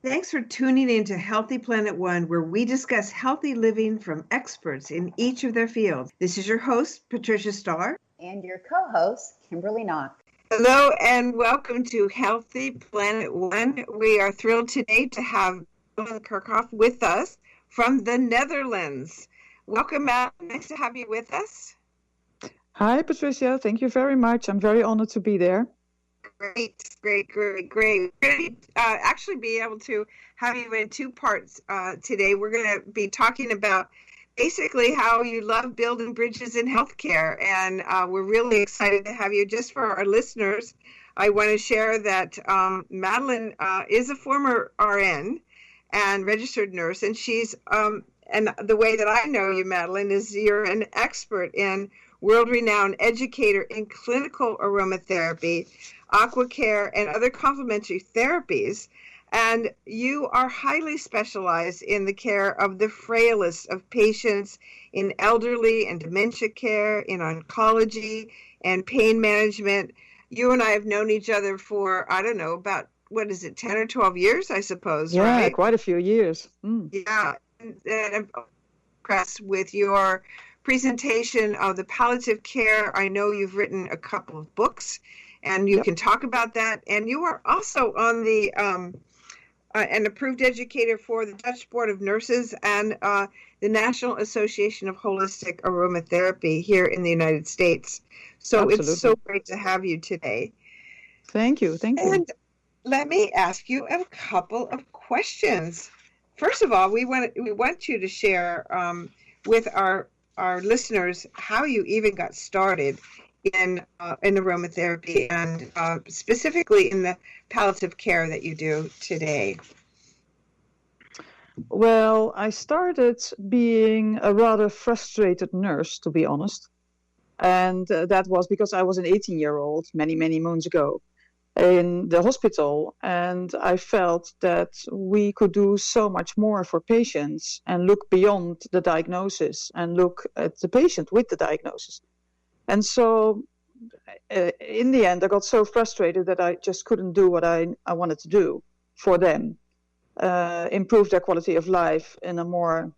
Thanks for tuning in to Healthy Planet One, where we discuss healthy living from experts in each of their fields. This is your host, Patricia Starr. And your co-host, Kimberly Knock. Hello and welcome to Healthy Planet One. We are thrilled today to have Madeleine Kerkhof with us from the Netherlands. Welcome, Matt. Nice to have you with us. Hi, Patricia. Thank you very much. I'm very honored to be there. Great. We're going to actually be able to have you in two parts today. We're going to be talking about basically how you love building bridges in healthcare, and we're really excited to have you. Just for our listeners, I want to share that Madeleine is a former RN and registered nurse, and she's and the way that I know you, Madeleine, is you're an expert in world-renowned educator in clinical aromatherapy, AquaCare, and other complementary therapies. And you are highly specialized in the care of the frailest of patients in elderly and dementia care, in oncology and pain management. You and I have known each other for, I don't know, about, 10 or 12 years, I suppose, yeah, right? Quite a few years. Yeah. And I'm impressed with your presentation of the palliative care. I know you've written a couple of books, and you can talk about that. And you are also on the an approved educator for the Dutch Board of Nurses and the National Association of Holistic Aromatherapy here in the United States. So Absolutely. It's so great to have you today. Thank you. And let me ask you a couple of questions. First of all, we want you to share with our listeners how you even got started in aromatherapy and specifically in the palliative care that you do today. Well, I started being a rather frustrated nurse, to be honest. And that was because I was an 18-year-old many, many moons ago in the hospital. And I felt that we could do so much more for patients and look beyond the diagnosis and look at the patient with the diagnosis. And so in the end, I got so frustrated that I just couldn't do what I wanted to do for them, improve their quality of life in a more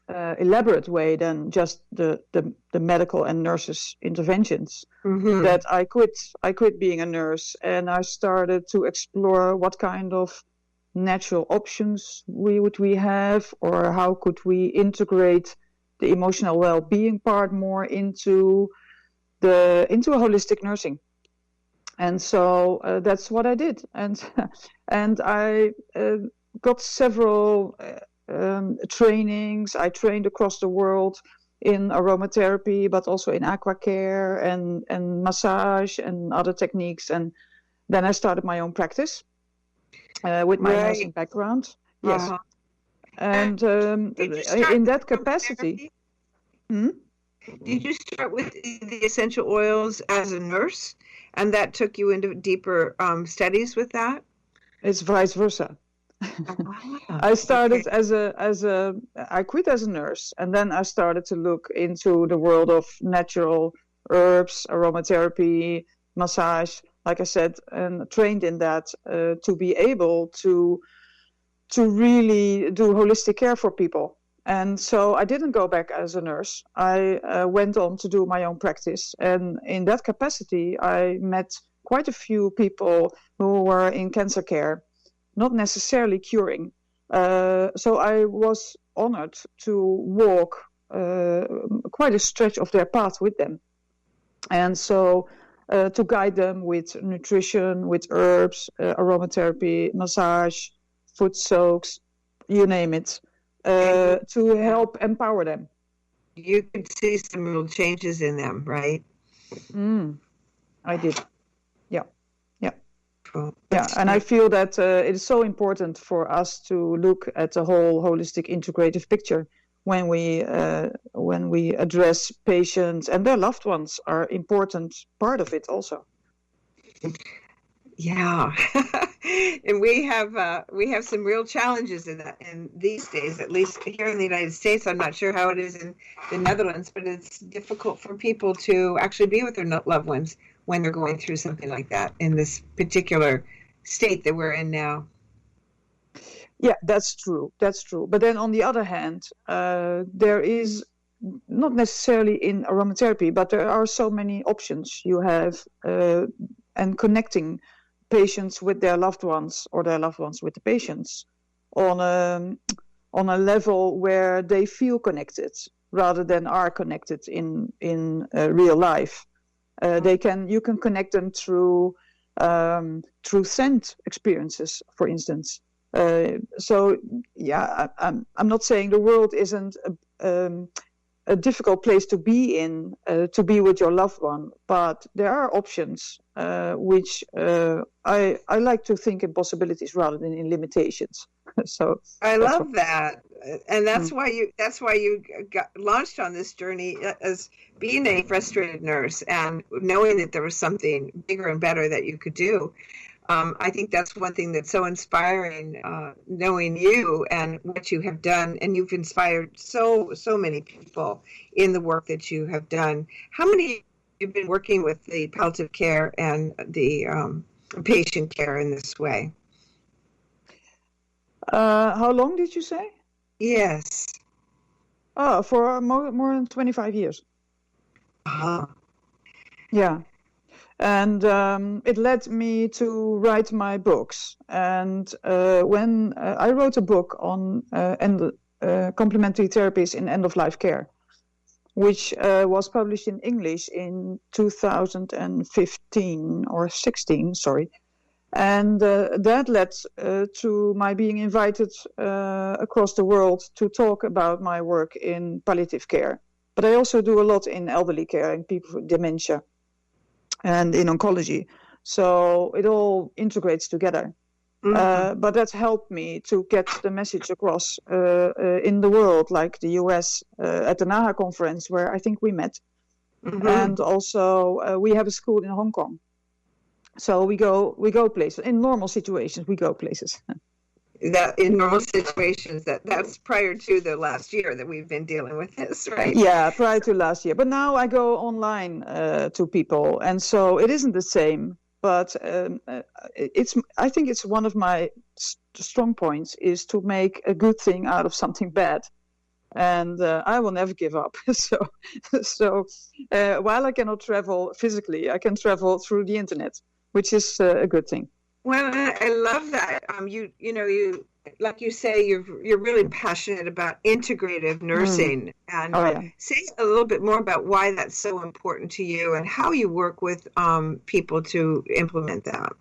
elaborate way than just the medical and nurses' interventions. Mm-hmm. That I quit being a nurse, and I started to explore what kind of natural options we have, or how could we integrate the emotional well-being part more into a holistic nursing. And so that's what I did, and I got several trainings. I trained across the world in aromatherapy, but also in AquaCare and massage and other techniques. And then I started my own practice with my nursing background. Yes, uh-huh. And in that capacity. Did you start with the essential oils as a nurse, and that took you into deeper studies with that? It's vice versa. I started I quit as a nurse, and then I started to look into the world of natural herbs, aromatherapy, massage, like I said, and trained in that to be able to really do holistic care for people. And so I didn't go back as a nurse. I went on to do my own practice. And in that capacity, I met quite a few people who were in cancer care, not necessarily curing. So I was honored to walk quite a stretch of their path with them. And so to guide them with nutrition, with herbs, aromatherapy, massage, foot soaks, you name it. To help empower them. You could see some real changes in them, right? I did. Yeah. Cool. Yeah, and I feel that it is so important for us to look at the whole holistic integrative picture when we address patients, and their loved ones are important part of it also. Yeah, and we have some real challenges in these days, at least here in the United States. I'm not sure how it is in the Netherlands, but it's difficult for people to actually be with their loved ones when they're going through something like that in this particular state that we're in now. Yeah, that's true. That's true. But then on the other hand, there is not necessarily in aromatherapy, but there are so many options you have, and connecting patients with their loved ones or their loved ones with the patients on a level where they feel connected rather than are connected in real life. You can connect them through scent experiences, for instance. So yeah, I'm not saying the world isn't a difficult place to be in, to be with your loved one, but there are options which I like to think in possibilities rather than in limitations. So I love that, and that's why you got launched on this journey as being a frustrated nurse and knowing that there was something bigger and better that you could do. I think that's one thing that's so inspiring, knowing you and what you have done, and you've inspired so many people in the work that you have done. How many you've been working with the palliative care and the patient care in this way? How long did you say? Yes. Oh, for more than 25 years. Uh-huh. Yeah. And it led me to write my books. And when I wrote a book on complementary therapies in end-of-life care, which was published in English in 2015 or 16, sorry. And that led to my being invited across the world to talk about my work in palliative care. But I also do a lot in elderly care and people with dementia and in oncology. So it all integrates together. Mm-hmm. But that helped me to get the message across in the world, like the US at the NAHA conference where I think we met. Mm-hmm. And also we have a school in Hong Kong. So we go places. In normal situations, we go places. That in normal situations, that's prior to the last year that we've been dealing with this, right? Yeah, prior to last year. But now I go online to people, and so it isn't the same. But I think it's one of my strong points is to make a good thing out of something bad. And I will never give up. So while I cannot travel physically, I can travel through the internet, which is a good thing. Well, I love that. You like you say, you're really passionate about integrative nursing, and say a little bit more about why that's so important to you and how you work with people to implement that.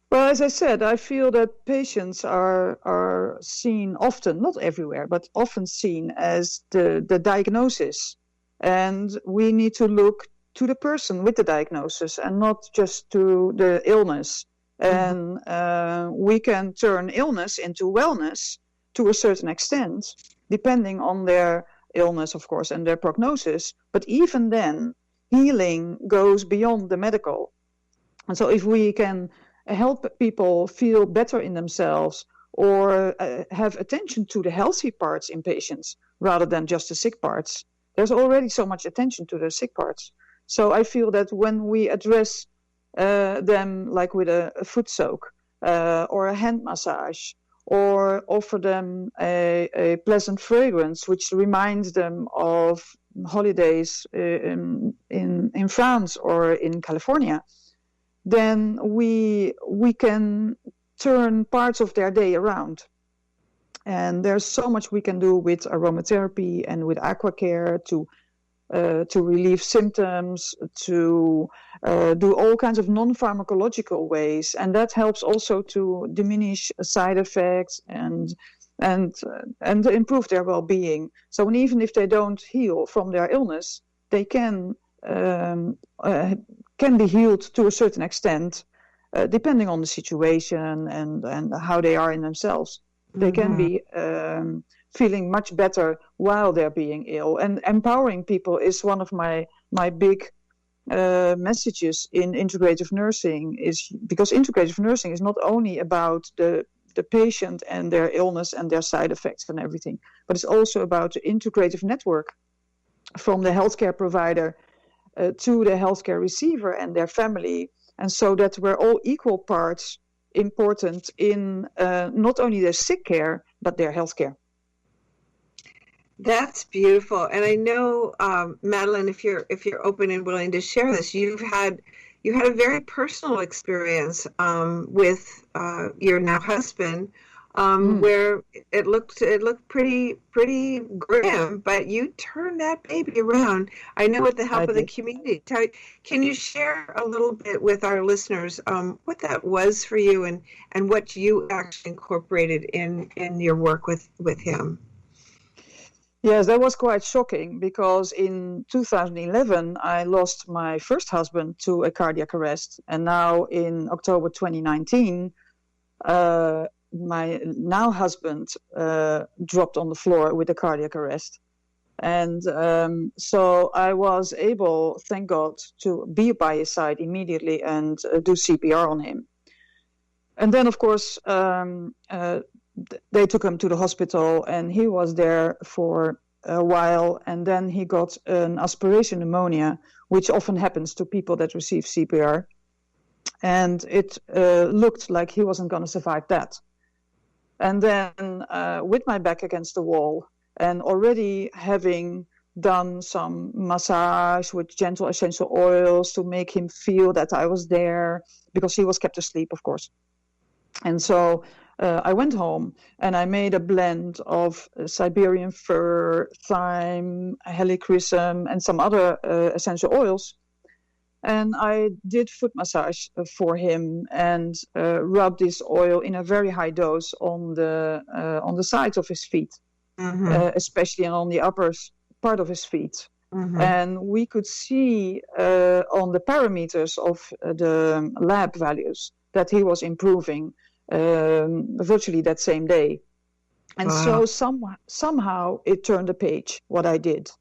Well, as I said, I feel that patients are seen often, not everywhere, but often seen as the diagnosis, and we need to look to the person with the diagnosis and not just to the illness. And we can turn illness into wellness to a certain extent, depending on their illness, of course, and their prognosis. But even then, healing goes beyond the medical. And so if we can help people feel better in themselves or have attention to the healthy parts in patients rather than just the sick parts, there's already so much attention to the sick parts. So I feel that when we address them like with a foot soak or a hand massage, or offer them a pleasant fragrance which reminds them of holidays in France or in California, then we can turn parts of their day around. And there's so much we can do with aromatherapy and with AquaCare to relieve symptoms, to do all kinds of non-pharmacological ways, and that helps also to diminish side effects and improve their well-being. So even if they don't heal from their illness, they can be healed to a certain extent, depending on the situation and how they are in themselves. They can be feeling much better while they're being ill. And empowering people is one of my big messages in integrative nursing, is because integrative nursing is not only about the patient and their illness and their side effects and everything, but it's also about the integrative network from the healthcare provider to the healthcare receiver and their family, and so that we're all equal parts important in not only their sick care, but their health care. That's beautiful. And I know, Madeleine, if you're open and willing to share this, you had a very personal experience with your now husband, where it looked pretty grim, but you turned that baby around. I know with the help of the community. Can you share a little bit with our listeners what that was for you and what you actually incorporated in your work with him? Yes, that was quite shocking because in 2011, I lost my first husband to a cardiac arrest. And now in October 2019, my now husband dropped on the floor with a cardiac arrest. And so I was able, thank God, to be by his side immediately and do CPR on him. And then, of course, they took him to the hospital and he was there for a while, and then he got an aspiration pneumonia, which often happens to people that receive CPR. And it looked like he wasn't going to survive that. And then with my back against the wall and already having done some massage with gentle essential oils to make him feel that I was there, because he was kept asleep, of course. And so I went home and I made a blend of Siberian fir, thyme, helichrysum, and some other essential oils. And I did foot massage for him and rubbed this oil in a very high dose on the sides of his feet, especially on the upper part of his feet. And we could see on the parameters of the lab values that he was improving virtually that same day. And so somehow it turned a page, what I did.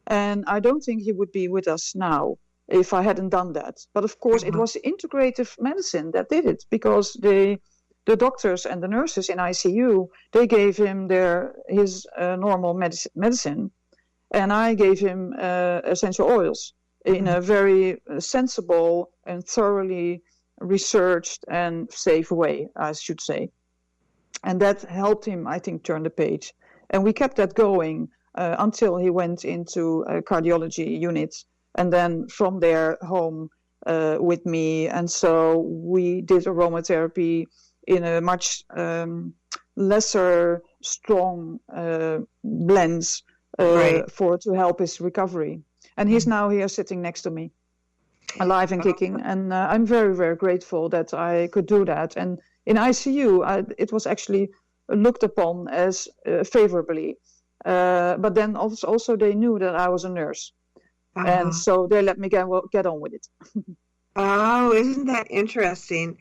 And I don't think he would be with us now if I hadn't done that. But of course, it was integrative medicine that did it, because the doctors and the nurses in ICU, they gave him his normal medicine, and I gave him essential oils in a very sensible and thoroughly researched and safe way, I should say. And that helped him, I think, turn the page. And we kept that going until he went into a cardiology unit, and then from there home with me. And so we did aromatherapy in a much lesser strong blends to help his recovery. And he's now here sitting next to me, alive and kicking. And I'm very, very grateful that I could do that. And in ICU, it was actually looked upon as favorably. But then also they knew that I was a nurse. And so they let me get on with it. Oh, isn't that interesting?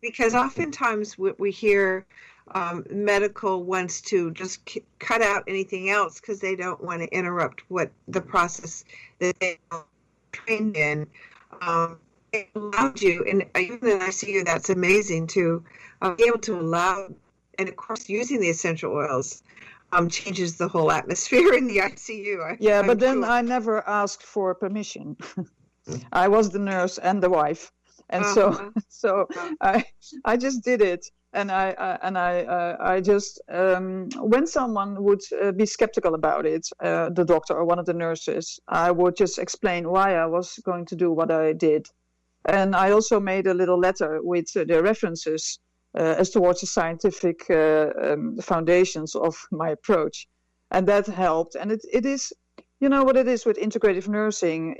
Because oftentimes we hear medical wants to just cut out anything else because they don't want to interrupt what the process that they are trained in. It allowed you, and even in ICU, that's amazing to be able to allow, and of course, using the essential oils changes the whole atmosphere in the ICU. But then I never asked for permission. I was the nurse and the wife, and so I just did it. And I just when someone would be skeptical about it, the doctor or one of the nurses, I would just explain why I was going to do what I did. And I also made a little letter with the references as towards the scientific foundations of my approach. And that helped. And it is, you know what it is with integrative nursing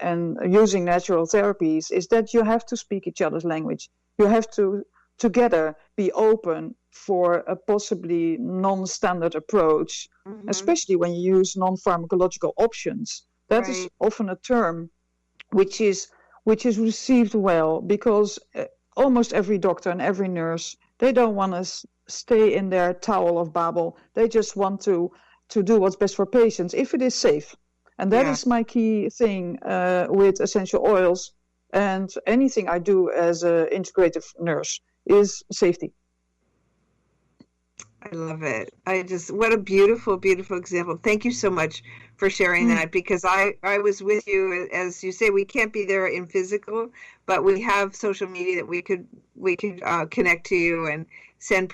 and using natural therapies is that you have to speak each other's language. You have to together be open for a possibly non-standard approach, especially when you use non-pharmacological options. That is often a term which is received well, because almost every doctor and every nurse, they don't want to stay in their Tower of Babel. They just want to do what's best for patients if it is safe. And that is my key thing with essential oils and anything I do as an integrative nurse is safety. I love it. What a beautiful, beautiful example. Thank you so much for sharing that, because I was with you. As you say, we can't be there in physical, but we have social media that we could connect to you and send